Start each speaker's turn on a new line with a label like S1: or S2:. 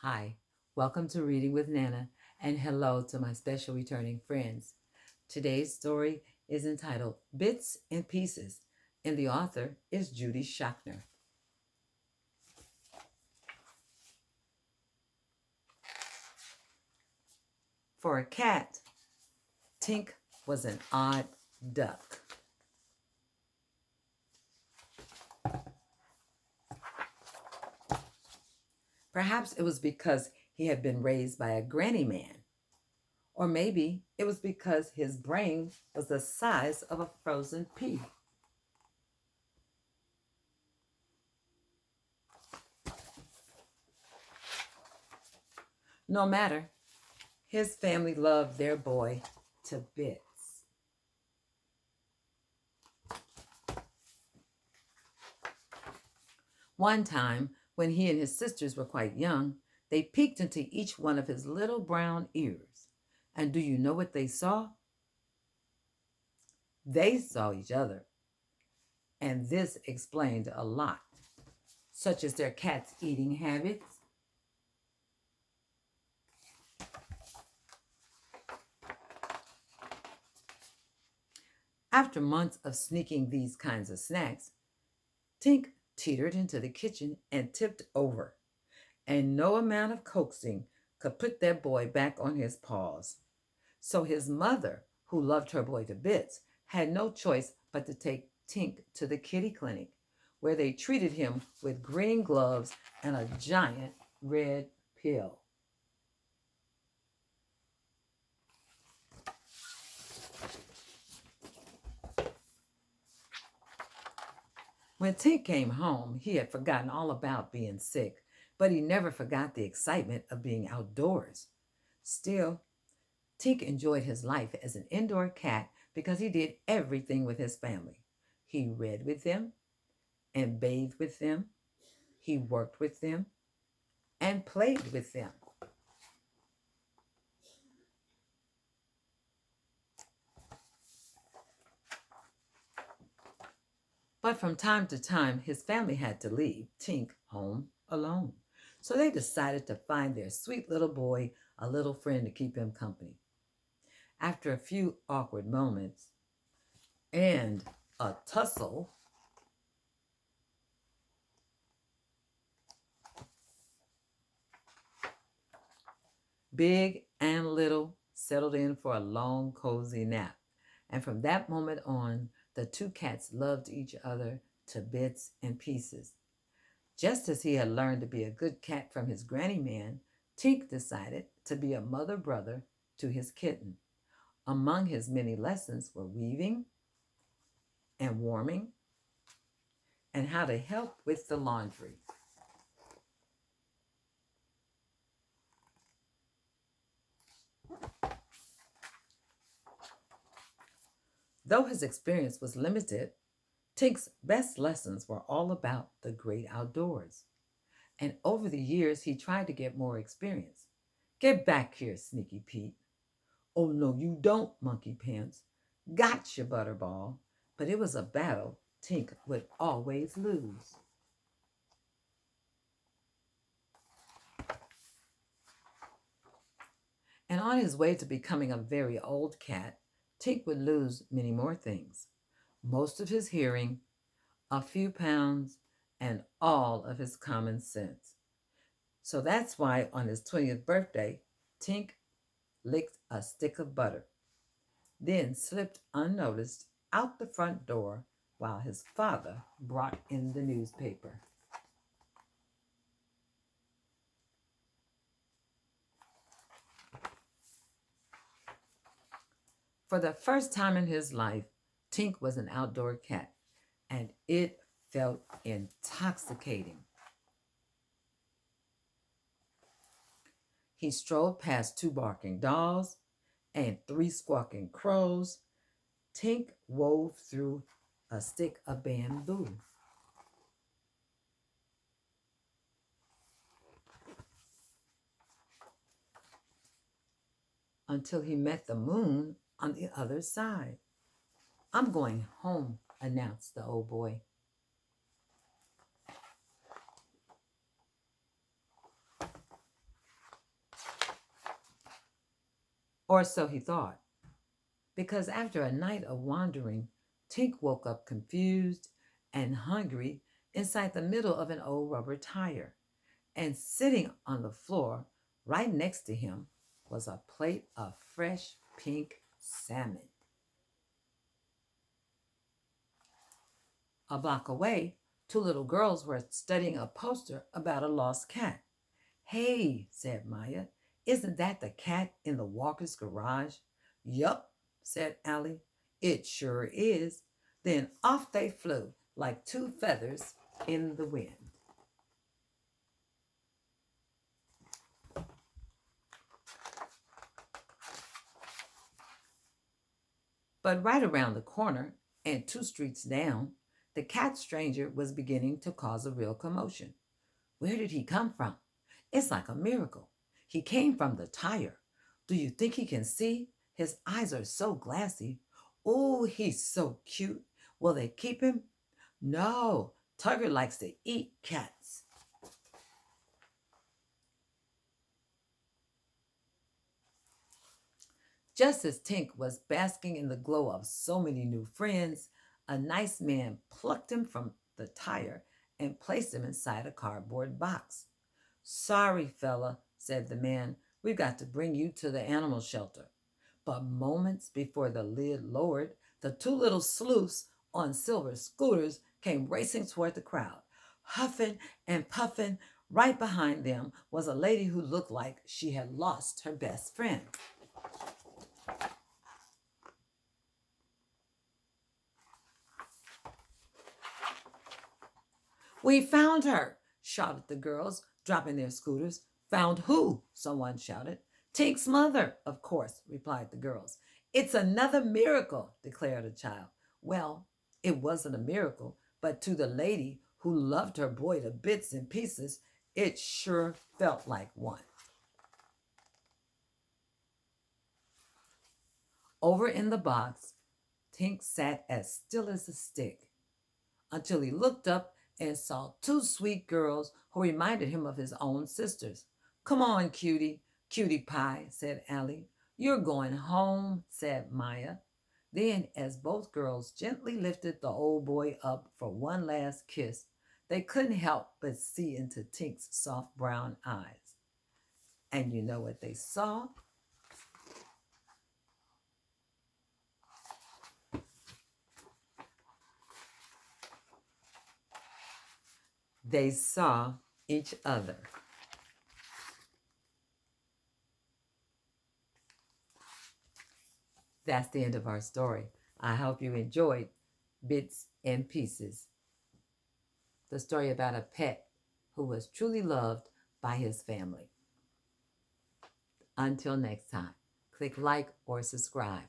S1: Hi, welcome to Reading with Nana, and hello to my special returning friends. Today's story is entitled Bits and Pieces, and the author is Judy Schachner. For a cat, Tink was an odd duck. Perhaps it was because he had been raised by a granny man, or maybe it was because his brain was the size of a frozen pea. No matter, his family loved their boy to bits. One time, when he and his sisters were quite young, they peeked into each one of his little brown ears. And do you know what they saw? They saw each other. And this explained a lot, such as their cat's eating habits. After months of sneaking these kinds of snacks, Tink teetered into the kitchen and tipped over, and no amount of coaxing could put that boy back on his paws. So his mother, who loved her boy to bits, had no choice but to take Tink to the kitty clinic, where they treated him with green gloves and a giant red pill. When Tink came home, he had forgotten all about being sick, but he never forgot the excitement of being outdoors. Still, Tink enjoyed his life as an indoor cat because he did everything with his family. He read with them and bathed with them. He worked with them and played with them. But from time to time, his family had to leave Tink home alone. So they decided to find their sweet little boy a little friend to keep him company. After a few awkward moments and a tussle, big and little settled in for a long, cozy nap. And from that moment on, the two cats loved each other to bits and pieces. Just as he had learned to be a good cat from his granny man, Tink decided to be a mother brother to his kitten. Among his many lessons were weaving and warming and how to help with the laundry. Though his experience was limited, Tink's best lessons were all about the great outdoors. And over the years, he tried to get more experience. Get back here, Sneaky Pete. Oh, no, you don't, Monkey Pants. Gotcha, Butterball. But it was a battle Tink would always lose. And on his way to becoming a very old cat, Tink would lose many more things: most of his hearing, a few pounds, and all of his common sense. So that's why on his 20th birthday, Tink licked a stick of butter, then slipped unnoticed out the front door while his father brought in the newspaper. For the first time in his life, Tink was an outdoor cat, and it felt intoxicating. He strolled past two barking dogs and three squawking crows. Tink wove through a stick of bamboo until he met the moon on the other side. I'm going home, announced the old boy. Or so he thought, because after a night of wandering, Tink woke up confused and hungry inside the middle of an old rubber tire. And sitting on the floor right next to him was a plate of fresh pink salmon. A block away, two little girls were studying a poster about a lost cat. Hey, said Maya, isn't that the cat in the Walker's garage? Yup, said Allie. It sure is. Then off they flew like two feathers in the wind. But right around the corner, and two streets down, the cat stranger was beginning to cause a real commotion. Where did he come from? It's like a miracle. He came from the tire. Do you think he can see? His eyes are so glassy. Oh, he's so cute. Will they keep him? No, Tugger likes to eat cats. Just as Tink was basking in the glow of so many new friends, a nice man plucked him from the tire and placed him inside a cardboard box. Sorry, fella, said the man, we've got to bring you to the animal shelter. But moments before the lid lowered, the two little sleuths on silver scooters came racing toward the crowd. Huffing and puffing, right behind them was a lady who looked like she had lost her best friend. We found her, shouted the girls, dropping their scooters. Found who? Someone shouted. Tink's mother, of course, replied the girls. It's another miracle, declared a child. Well, it wasn't a miracle, but to the lady who loved her boy to bits and pieces, it sure felt like one. Over in the box, Tink sat as still as a stick until he looked up and saw two sweet girls who reminded him of his own sisters. Come on, cutie, cutie pie, said Allie. You're going home, said Maya. Then, as both girls gently lifted the old boy up for one last kiss, they couldn't help but see into Tink's soft brown eyes. And you know what they saw? They saw each other. That's the end of our story. I hope you enjoyed Bits and Pieces, the story about a pet who was truly loved by his family. Until next time, click like or subscribe.